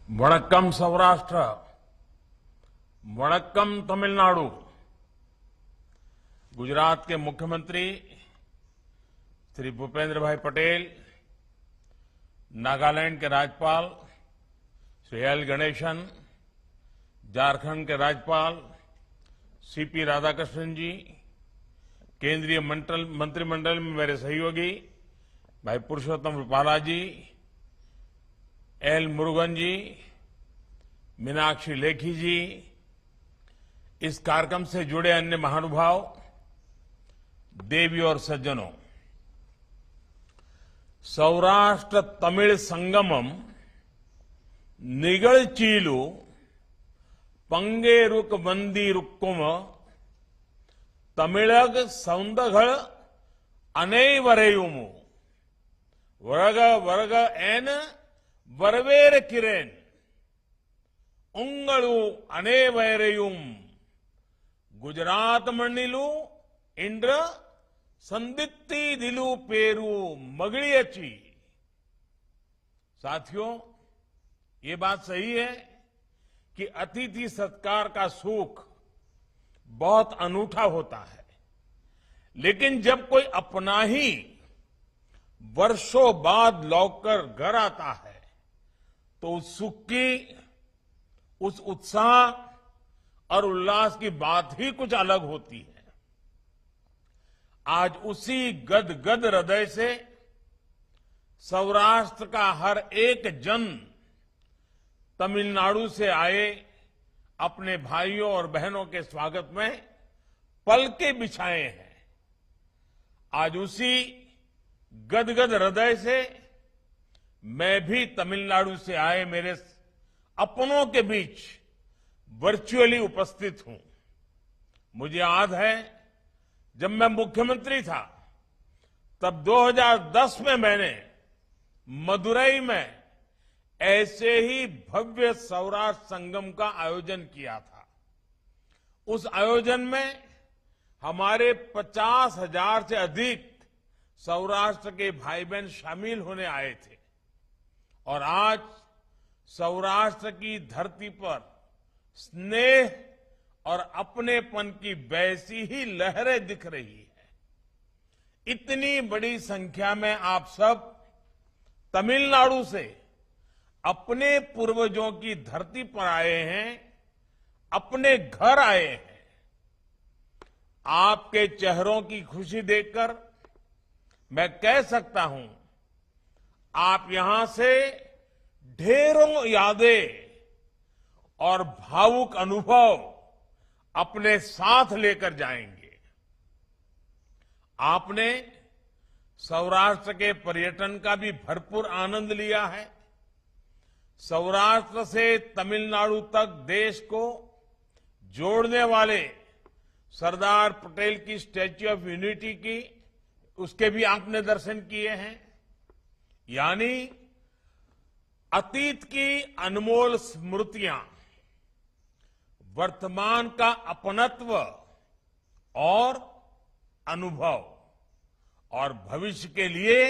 वणक्कम सौराष्ट्र, वणक्कम तमिलनाडु। गुजरात के मुख्यमंत्री श्री भूपेंद्र भाई पटेल, नागालैंड के राज्यपाल श्री एल गणेशन, झारखंड के राज्यपाल सीपी राधाकृष्णन जी, केंद्रीय मंत्रिमंडल में मेरे सहयोगी भाई पुरुषोत्तम रूपाला जी, एल मुरुगन जी, मीनाक्षी लेखी जी, इस कार्यक्रम से जुड़े अन्य महानुभाव, देवी और सज्जनों, सौराष्ट्र तमिल संगमम निगलचीलु पंगेरुक वंदीरुक्कुम तमिळग सौंदगळ अनैवरेयुमु वर्ग वर्ग एन वरवेर किरेन उंगलु अनेवरेयुम गुजरात मण्णिलु इंद्र संदित्ति दिलु पेरू मगड़ियची। साथियों, ये बात सही है कि अतिथि सत्कार का सुख बहुत अनूठा होता है, लेकिन जब कोई अपना ही वर्षों बाद लौटकर घर आता है तो उस सुख की, उस उत्साह और उल्लास की बात ही कुछ अलग होती है। आज उसी गदगद हृदय से सौराष्ट्र का हर एक जन तमिलनाडु से आए अपने भाइयों और बहनों के स्वागत में पलके बिछाए हैं। आज उसी गदगद हृदय से मैं भी तमिलनाडु से आए मेरे अपनों के बीच वर्चुअली उपस्थित हूं। मुझे याद है, जब मैं मुख्यमंत्री था तब 2010 में मैंने मदुरई में ऐसे ही भव्य सौराष्ट्र संगम का आयोजन किया था। उस आयोजन में हमारे 50,000 से अधिक सौराष्ट्र के भाई बहन शामिल होने आए थे और आज सौराष्ट्र की धरती पर स्नेह और अपनेपन की वैसी ही लहरें दिख रही है। इतनी बड़ी संख्या में आप सब तमिलनाडु से अपने पूर्वजों की धरती पर आए हैं, अपने घर आए हैं। आपके चेहरों की खुशी देखकर मैं कह सकता हूं, आप यहां से ढेरों यादें और भावुक अनुभव अपने साथ लेकर जाएंगे। आपने सौराष्ट्र के पर्यटन का भी भरपूर आनंद लिया है। सौराष्ट्र से तमिलनाडु तक देश को जोड़ने वाले सरदार पटेल की स्टैच्यू ऑफ यूनिटी की, उसके भी आपने दर्शन किए हैं। यानी अतीत की अनमोल स्मृतियां, वर्तमान का अपनत्व और अनुभव और भविष्य के लिए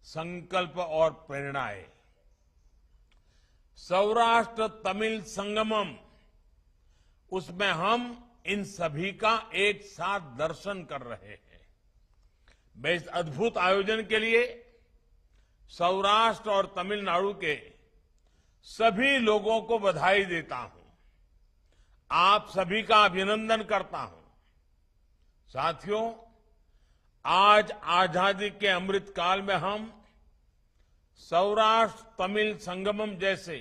संकल्प और प्रेरणाएं। सौराष्ट्र तमिल संगमम, उसमें हम इन सभी का एक साथ दर्शन कर रहे हैं। मैं इस अद्भुत आयोजन के लिए सौराष्ट्र और तमिलनाडु के सभी लोगों को बधाई देता हूं। आप सभी का अभिनंदन करता हूं। साथियों, आज आजादी के अमृत काल में हम सौराष्ट्र तमिल संगमम जैसे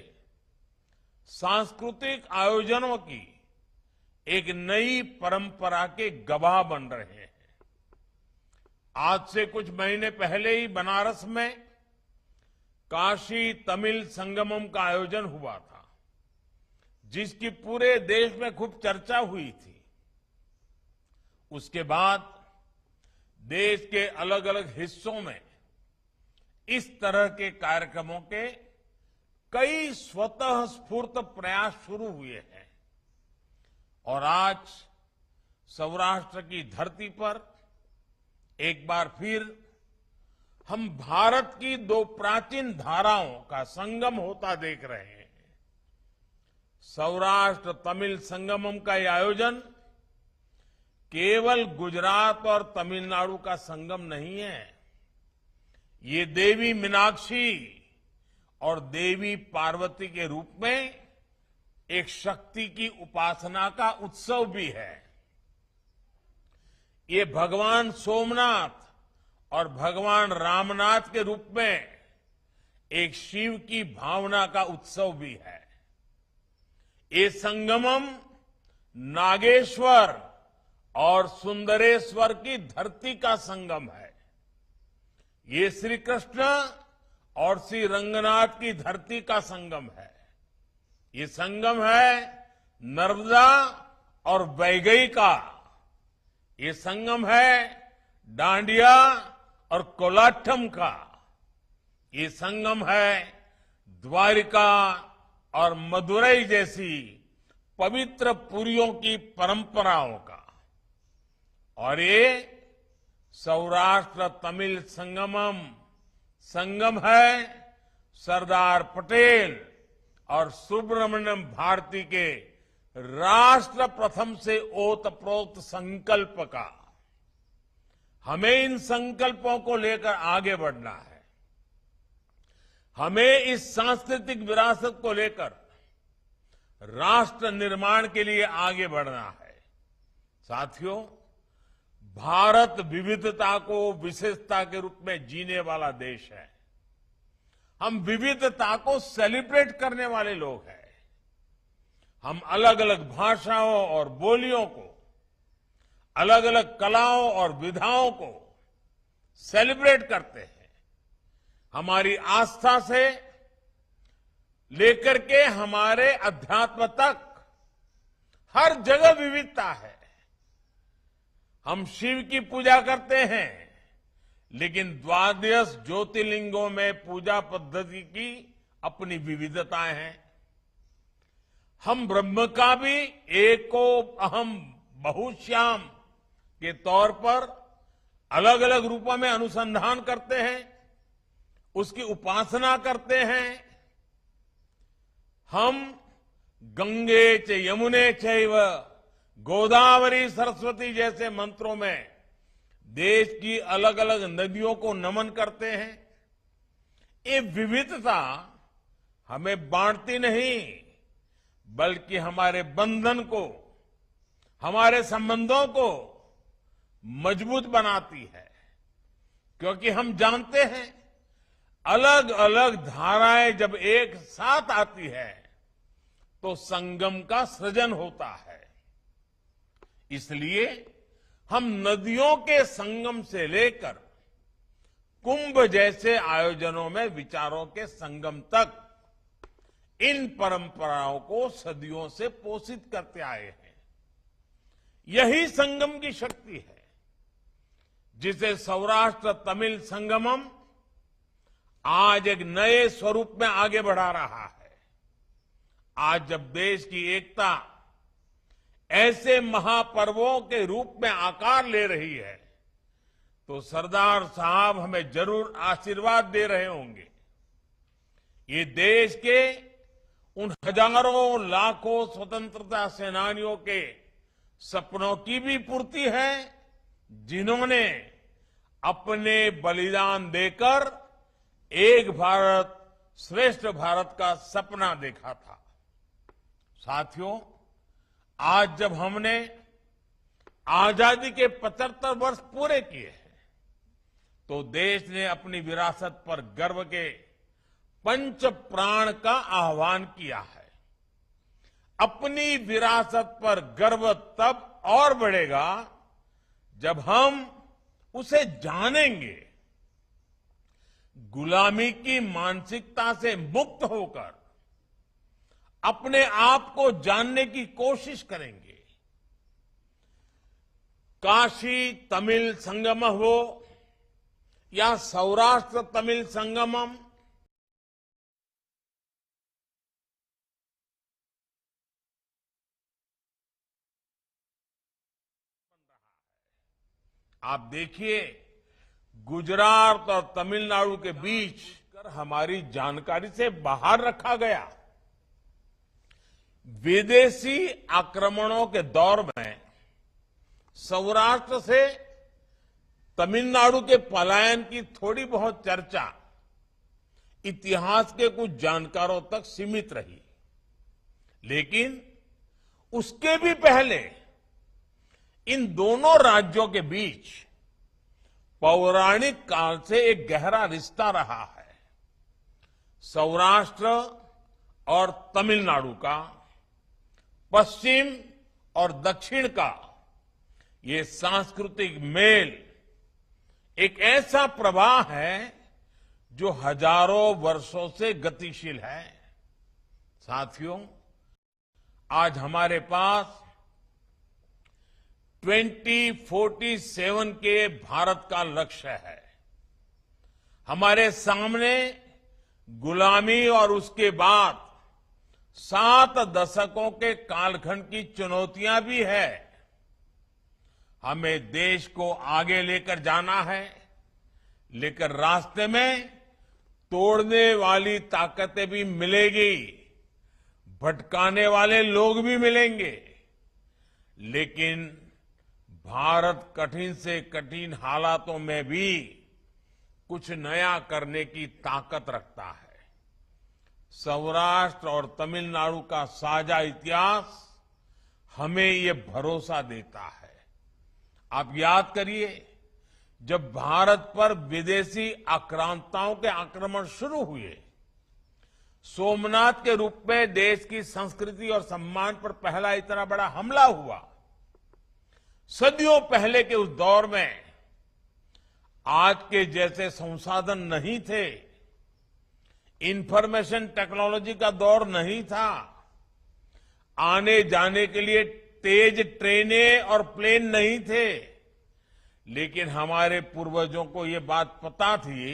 सांस्कृतिक आयोजनों की एक नई परंपरा के गवाह बन रहे हैं। आज से कुछ महीने पहले ही बनारस में काशी तमिल संगमम का आयोजन हुआ था, जिसकी पूरे देश में खूब चर्चा हुई थी। उसके बाद देश के अलग अलग हिस्सों में इस तरह के कार्यक्रमों के कई स्वतः स्फूर्त प्रयास शुरू हुए हैं और आज सौराष्ट्र की धरती पर एक बार फिर हम भारत की दो प्राचीन धाराओं का संगम होता देख रहे हैं। सौराष्ट्र तमिल संगमम का यह आयोजन केवल गुजरात और तमिलनाडु का संगम नहीं है। ये देवी मीनाक्षी और देवी पार्वती के रूप में एक शक्ति की उपासना का उत्सव भी है। ये भगवान सोमनाथ और भगवान रामनाथ के रूप में एक शिव की भावना का उत्सव भी है। ये संगमम नागेश्वर और सुंदरेश्वर की धरती का संगम है। ये श्री कृष्ण और श्री रंगनाथ की धरती का संगम है। ये संगम है नर्मदा और वैगई का। ये संगम है डांडिया और कोलाठम का। ये संगम है द्वारिका और मदुरई जैसी पवित्र पुरियों की परंपराओं का। और ये सौराष्ट्र तमिल संगम है सरदार पटेल और सुब्रमण्यम भारती के राष्ट्र प्रथम से ओतप्रोत संकल्प का। हमें इन संकल्पों को लेकर आगे बढ़ना है। हमें इस सांस्कृतिक विरासत को लेकर राष्ट्र निर्माण के लिए आगे बढ़ना है। साथियों, भारत विविधता को विशेषता के रूप में जीने वाला देश है। हम विविधता को सेलिब्रेट करने वाले लोग हैं। हम अलग अलग भाषाओं और बोलियों को, अलग अलग कलाओं और विधाओं को सेलिब्रेट करते हैं। हमारी आस्था से लेकर के हमारे अध्यात्म तक हर जगह विविधता है। हम शिव की पूजा करते हैं, लेकिन द्वादश ज्योतिर्लिंगों में पूजा पद्धति की अपनी विविधताएं हैं। हम ब्रह्म का भी एको अहम बहुश्याम के तौर पर अलग अलग रूपों में अनुसंधान करते हैं, उसकी उपासना करते हैं। हम गंगे च यमुने चैव गोदावरी सरस्वती जैसे मंत्रों में देश की अलग अलग नदियों को नमन करते हैं। ये विविधता हमें बांटती नहीं, बल्कि हमारे बंधन को, हमारे संबंधों को मजबूत बनाती है। क्योंकि हम जानते हैं अलग अलग धाराएं जब एक साथ आती है तो संगम का सृजन होता है। इसलिए हम नदियों के संगम से लेकर कुंभ जैसे आयोजनों में विचारों के संगम तक इन परंपराओं को सदियों से पोषित करते आए हैं। यही संगम की शक्ति है, जिसे सौराष्ट्र तमिल संगमम आज एक नए स्वरूप में आगे बढ़ा रहा है। आज जब देश की एकता ऐसे महापर्वों के रूप में आकार ले रही है, तो सरदार साहब हमें जरूर आशीर्वाद दे रहे होंगे। ये देश के उन हजारों लाखों स्वतंत्रता सेनानियों के सपनों की भी पूर्ति है, जिन्होंने अपने बलिदान देकर एक भारत श्रेष्ठ भारत का सपना देखा था। साथियों, आज जब हमने आजादी के 75 वर्ष पूरे किए हैं, तो देश ने अपनी विरासत पर गर्व के पंच प्राण का आह्वान किया है। अपनी विरासत पर गर्व तब और बढ़ेगा जब हम उसे जानेंगे। गुलामी की मानसिकता से मुक्त होकर अपने आप को जानने की कोशिश करेंगे। काशी तमिल संगम हो या सौराष्ट्र तमिल संगमम, आप देखिए गुजरात और तमिलनाडु के बीच हमारी जानकारी से बाहर रखा गया। विदेशी आक्रमणों के दौर में सौराष्ट्र से तमिलनाडु के पलायन की थोड़ी बहुत चर्चा इतिहास के कुछ जानकारों तक सीमित रही, लेकिन उसके भी पहले इन दोनों राज्यों के बीच पौराणिक काल से एक गहरा रिश्ता रहा है। सौराष्ट्र और तमिलनाडु का, पश्चिम और दक्षिण का ये सांस्कृतिक मेल एक ऐसा प्रवाह है जो हजारों वर्षों से गतिशील है। साथियों, आज हमारे पास 2047 के भारत का लक्ष्य है। हमारे सामने गुलामी और उसके बाद 7 दशकों के कालखंड की चुनौतियां भी है। हमें देश को आगे लेकर जाना है, लेकिन रास्ते में तोड़ने वाली ताकतें भी मिलेगी, भटकाने वाले लोग भी मिलेंगे, लेकिन भारत कठिन से कठिन हालातों में भी कुछ नया करने की ताकत रखता है। सौराष्ट्र और तमिलनाडु का साझा इतिहास हमें ये भरोसा देता है। आप याद करिए, जब भारत पर विदेशी आक्रांताओं के आक्रमण शुरू हुए, सोमनाथ के रूप में देश की संस्कृति और सम्मान पर पहला इतना बड़ा हमला हुआ। सदियों पहले के उस दौर में आज के जैसे संसाधन नहीं थे, इंफॉर्मेशन टेक्नोलॉजी का दौर नहीं था, आने जाने के लिए तेज ट्रेनें और प्लेन नहीं थे, लेकिन हमारे पूर्वजों को ये बात पता थी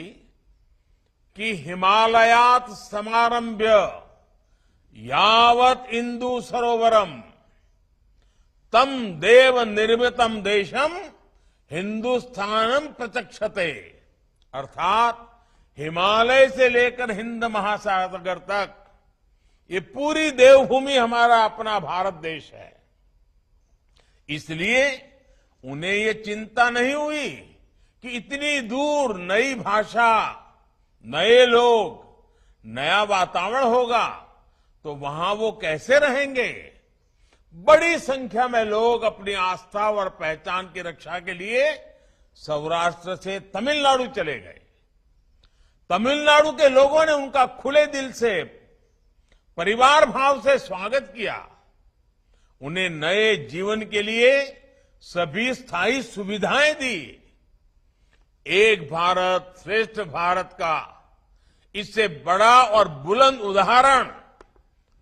कि हिमालयात समारंभ्य यावत इंदु सरोवरम तम देव निर्मितम देशम हिंदुस्तानम प्रचक्षते, अर्थात हिमालय से लेकर हिंद महासागर तक ये पूरी देवभूमि हमारा अपना भारत देश है। इसलिए उन्हें ये चिंता नहीं हुई कि इतनी दूर नई भाषा, नए लोग, नया वातावरण होगा तो वहां वो कैसे रहेंगे। बड़ी संख्या में लोग अपनी आस्था और पहचान की रक्षा के लिए सौराष्ट्र से तमिलनाडु चले गए। तमिलनाडु के लोगों ने उनका खुले दिल से, परिवार भाव से स्वागत किया, उन्हें नए जीवन के लिए सभी स्थायी सुविधाएं दी। एक भारत श्रेष्ठ भारत का इससे बड़ा और बुलंद उदाहरण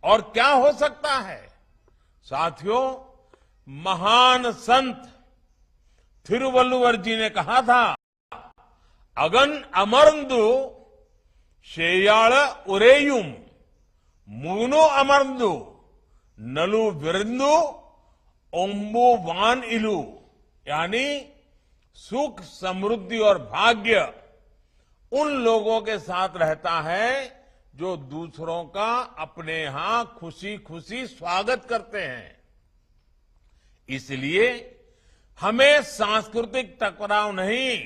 और क्या हो सकता है। साथियों, महान संत थिरुवल्लुवर जी ने कहा था, अगन अमरंदु शेयाल उरेयुम मूनो अमरंदु नलु विरंदु ओम्बु वान इलू, यानी सुख, समृद्धि और भाग्य उन लोगों के साथ रहता है जो दूसरों का अपने यहां खुशी खुशी स्वागत करते हैं। इसलिए हमें सांस्कृतिक टकराव नहीं,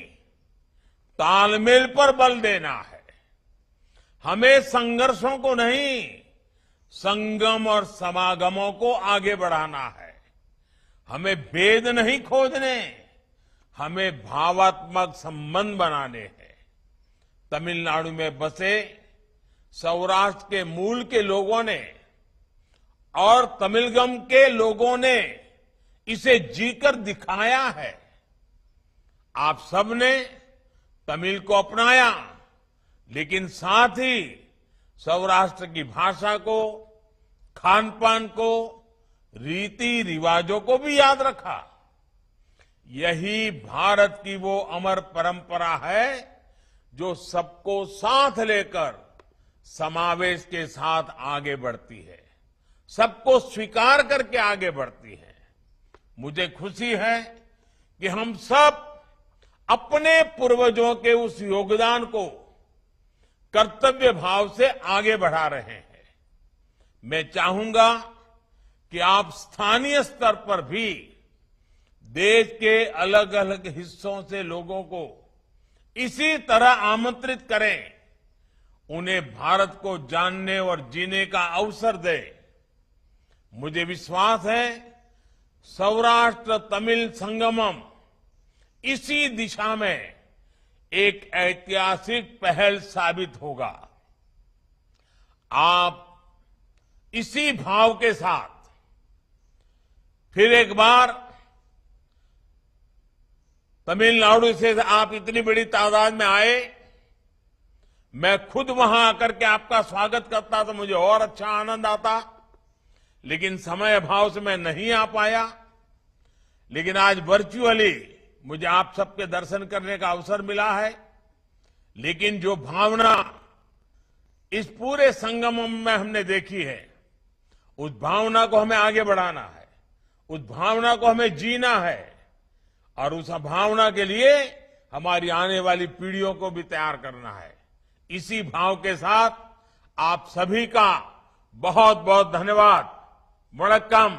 तालमेल पर बल देना है। हमें संघर्षों को नहीं, संगम और समागमों को आगे बढ़ाना है। हमें भेद नहीं खोजने, हमें भावात्मक संबंध बनाने हैं। तमिलनाडु में बसे सौराष्ट्र के मूल के लोगों ने और तमिलगम के लोगों ने इसे जीकर दिखाया है। आप सबने तमिल को अपनाया, लेकिन साथ ही सौराष्ट्र की भाषा को, खान पान को, रीति रिवाजों को भी याद रखा। यही भारत की वो अमर परंपरा है जो सबको साथ लेकर समावेश के साथ आगे बढ़ती है, सबको स्वीकार करके आगे बढ़ती है। मुझे खुशी है कि हम सब अपने पूर्वजों के उस योगदान को कर्तव्य भाव से आगे बढ़ा रहे हैं। मैं चाहूंगा कि आप स्थानीय स्तर पर भी देश के अलग अलग हिस्सों से लोगों को इसी तरह आमंत्रित करें, उन्हें भारत को जानने और जीने का अवसर दें। मुझे विश्वास है सौराष्ट्र तमिल संगमम इसी दिशा में एक ऐतिहासिक पहल साबित होगा। आप इसी भाव के साथ फिर एक बार तमिलनाडु से आप इतनी बड़ी तादाद में आए, मैं खुद वहां आकर के आपका स्वागत करता तो मुझे और अच्छा आनंद आता, लेकिन समय अभाव से मैं नहीं आ पाया। लेकिन आज वर्चुअली मुझे आप सबके दर्शन करने का अवसर मिला है। लेकिन जो भावना इस पूरे संगमम में हमने देखी है, उस भावना को हमें आगे बढ़ाना है, उस भावना को हमें जीना है और उस भावना के लिए हमारी आने वाली पीढ़ियों को भी तैयार करना है। इसी भाव के साथ आप सभी का बहुत बहुत धन्यवाद। वणक्कम।